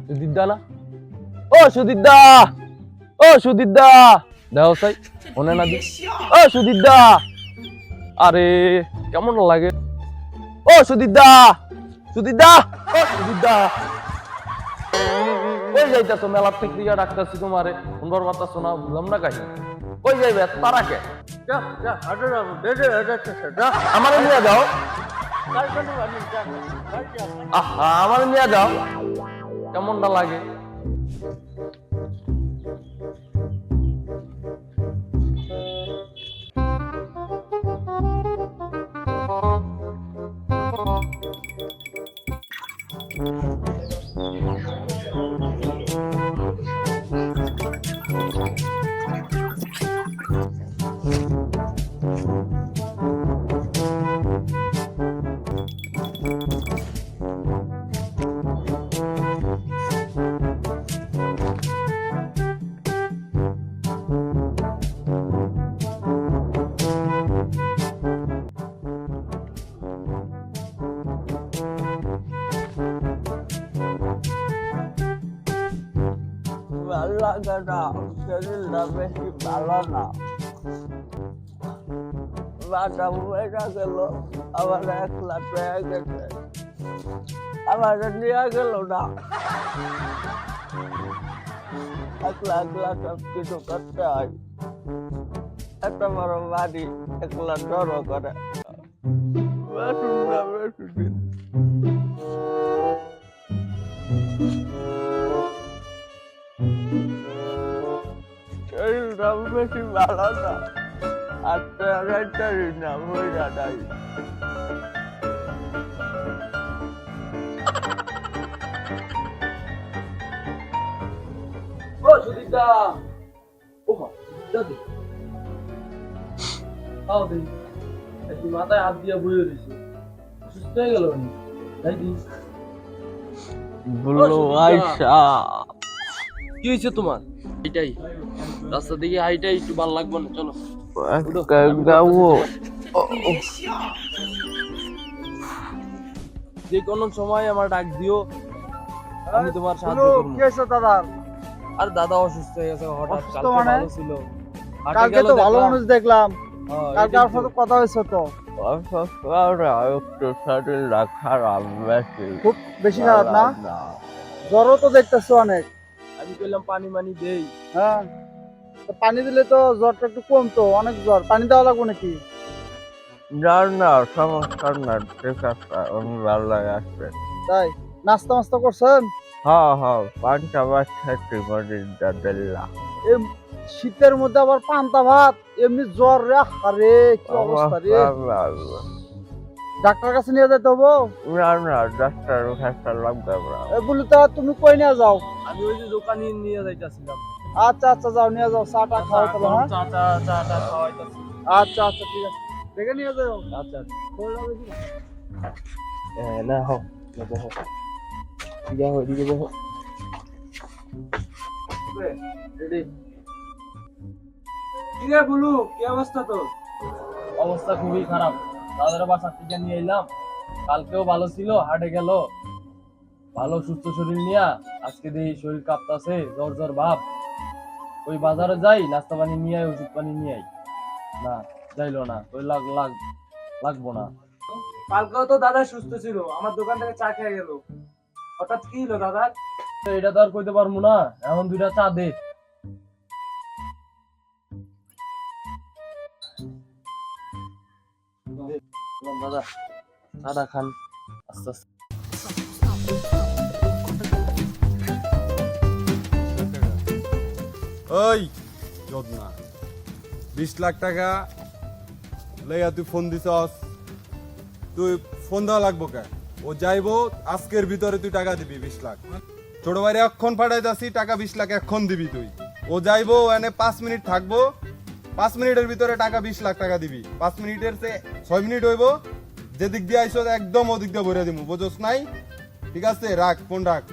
সুদীপদা না? ও সুদীপদা, ও সুদীপদা, দেও সাই মনে না দি। ও সুদীপদা, আরে কেমন লাগে? ও সুদীপদা, সুদীপদা, ও সুদীপদা, ওই যাইতাছো মেলার থেকে দিয়া ডাকতাছি তোমারে, সুন্দর কথা শোনা বুঝলাম না কাহি। ওই যাইবে তারা কে? আমারে নিয়ে যাও, আহা আমারে নিয়ে যাও, কেমনটা লাগে? ভালো লাগে না, শরীরটা বেশি ভালো না। বাটা মেয়েটা গেল, আমার 1 লাখ টাকা গেছে, আমার নিয়ে গেল না। 1 লাখ সব কিছু করতে হয়, এত বড় বাড়ি 1 লাখ ডরও করে। শরীরটা বেশি ভালো না, আর না হয়ে যাই। ও সুদীপদা, ও মা দাদি আও দেই, একটু মাথায় হাত দিয়া বইয়ে দিছি, সুস্থ হয়ে গেল নি তাই দি বলো আয়শা, কি হয়েছে তোমার? এটাই রাস্তা দিকে হাইটাই একটু ভালো লাগবে না, চলো গাও। যে কোনো সময় আমার ডাক দিও, আমি তোমার সাহায্য করব। কি হয়েছে দাদা? আর দাদা অসুস্থ হয়ে গেছে হঠাৎ, অসুস্থ কালকে মানে? ভালো ছিল, হাটে কালকে গেল তো ভালো দেখলাম। মানুষ দেখলাম, হ্যাঁ, কালকে এটাই আর সাথে তো। কথা হয়েছে তো। একটু শরীরটা খারাপ, বেশি খুব বেশি খারাপ না? জ্বরও তো দেখতেছো অনেক। আমি কইলাম পানি মানি দেই। হ্যাঁ, তো পানি দিলে তো জ্বরটা একটু কমতো, অনেক জ্বর, পানি দেওয়া লাগবে নাকি? জ্বর না, সমস্যা না, ঠিক আছে, আমি ভালো লাগে আসবে। তাই নাস্তা মাস্তা করছেন? হ্যাঁ হ্যাঁ, পাঁচটা বাচ্চা মরিচা দিল্লা। এই শীতের মধ্যে আবার পান্তা ভাত, এমনি জ্বর রে, আরে কি অবস্থা রে। ডাক্তার কাছে নিয়ে যেতে হবো? না না, ডাক্তার কাছে লাগবে না। বলি তো তুমি কই নিয়ে যাও? আমি ওই যে দোকানে নিয়ে যাইতাছিলাম। আচ্ছা আচ্ছা, যাও নিয়ে যাও, চাটা খাওয়া তো। হ্যাঁ চা খাওয়াইতাছি। আচ্ছা আচ্ছা, ঠিক আছে, দেখে নিয়ে যাও। আচ্ছা খোলা বেশি না। না হও না বহো, দিকে হো দিকে বহো। রেডি? কি রে বুলু, কি অবস্থা তোর? অবস্থা খুবই খারাপ, দাদার বাসা থেকে নিয়ে এলাম, কালকেও ভালো ছিল, হাটে গেল ভালো সুস্থ শরীর নিয়ে, আজকে দেখি শরীর কাঁপতাছে, জ্বর জ্বর ভাব। ওই বাজারে যাই, নাস্তা পানি নিয়ে আই, ওষুধ পানি নিয়ে আই, না যাইলো না, ওই লাগবো না। কালকেও তো দাদা সুস্থ ছিল, আমার দোকান থেকে চা খেয়ে গেল, হঠাৎ কি হলো দাদা? এটা তো আর কইতে পারবো না, এখন 2টা চা দে। দাদা চাটা খান আস্তে আস্তে। ওই যদনা, 20 লাখ টাকা লইয়া তুই ফোন দিছস, তুই ফোন দেওয়া লাগবো কে? ও যাইবো আজকের ভিতরে, তুই টাকা দিবি 20 লাখ। ছোট ভাইরে এখন পাঠাইতাছি, টাকা 20 লাখ এখন দিবি তুই। ও যাইবো এনে 5 মিনিট থাকবো, 5 মিনিটের ভিতরে টাকা 20 লাখ টাকা দিবি। 5 মিনিটের সে 6 মিনিট হইবো, যেদিক দিয়ে আইসো একদম ওদিক দিয়ে ভরে দিবো, বুঝোস নাই? ঠিক আছে, রাখ ফোন রাখ।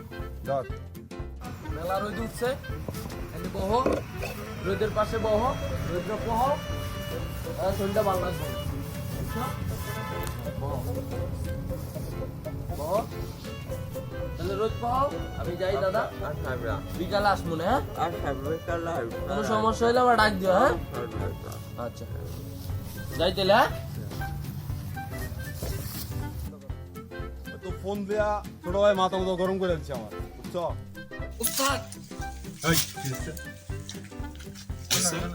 ধর। মেলা রোদ উঠছে, এনে বহো, রোদের পাশে বহো, রোদ্র বহো, শরীরটা ভালো লাগবে। বহ। তাহলে রোজ পাও আমি যাই দাদা, আচ্ছা ব্রা বিকালে আসবো না। হ্যাঁ, আচ্ছা বিকালে কোনো সমস্যা হইলে আবার ডাক দিও। হ্যাঁ আচ্ছা যাই তাহলে। হ্যাঁ তো ফোন দেয়া ছোট ভাই মাথা মতো গরম করে দিচ্ছে আমার, বুঝছো? উস্তাদ এই, কি হচ্ছে?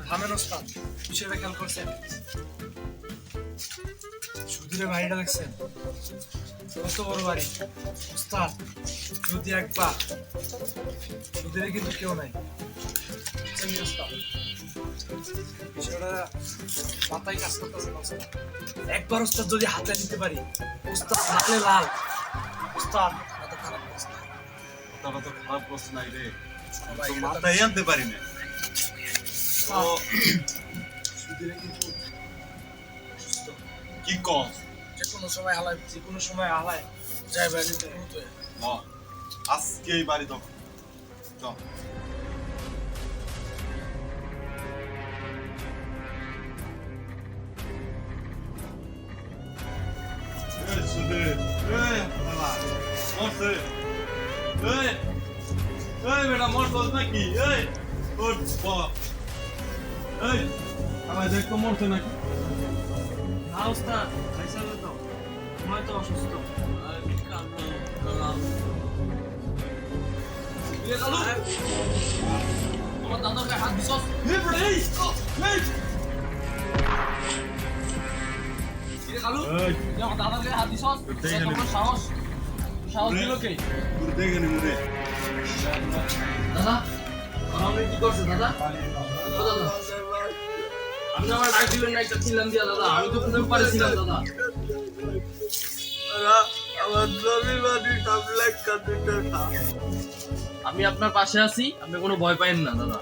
থামেন উস্তাদ, বিষয়টা খেয়াল করছেন? সুধীরের বাড়িটা দেখছেন? কত বড় বাড়ি উস্তাদ, যদি একবার সুধীরে কিন্তু কেউ নাই, বুঝছেন নি উস্তাদ? বিষয়টা মাথায় কাজ করতেছে না উস্তাদ। একবার উস্তাদ যদি হাতে নিতে পারি, উস্তাদ লালে লাল। উস্তাদ এত খারাপ অবস্থা। কথাটা তো খারাপ করছে নাই রে, তো মাথায় আনতে পারি না। তো সুধীরে কিন্তু অসুস্থ। কি কম যে কোনো সময় হালায় যাই বাড়িতে হতো। আজকেই বাড়ি তখন চল। মরছে নাকি? না উস্তাদ, খাইছে না তো, তোমায় তো অসুস্থ। আমার দাদার গায়ে হাত দিছস? কিরে কালু, তুই আমার দাদার গায়ে হাত দিছস? এত বড় সাহস? তুই সাহস দিল কে? দাদা আপনি কি করছেন দাদা? ও দাদা আপনি আমার ডাক দিবেন না, একটা ছিলাম দিয়া দাদা, আমি তো কোনো পারেছিলাম দাদা। আমার জমি বাড়ি সব লেখা দিতে আমি আপনার পাশে আছি, আপনি কোনো ভয় পাইেন না দাদা।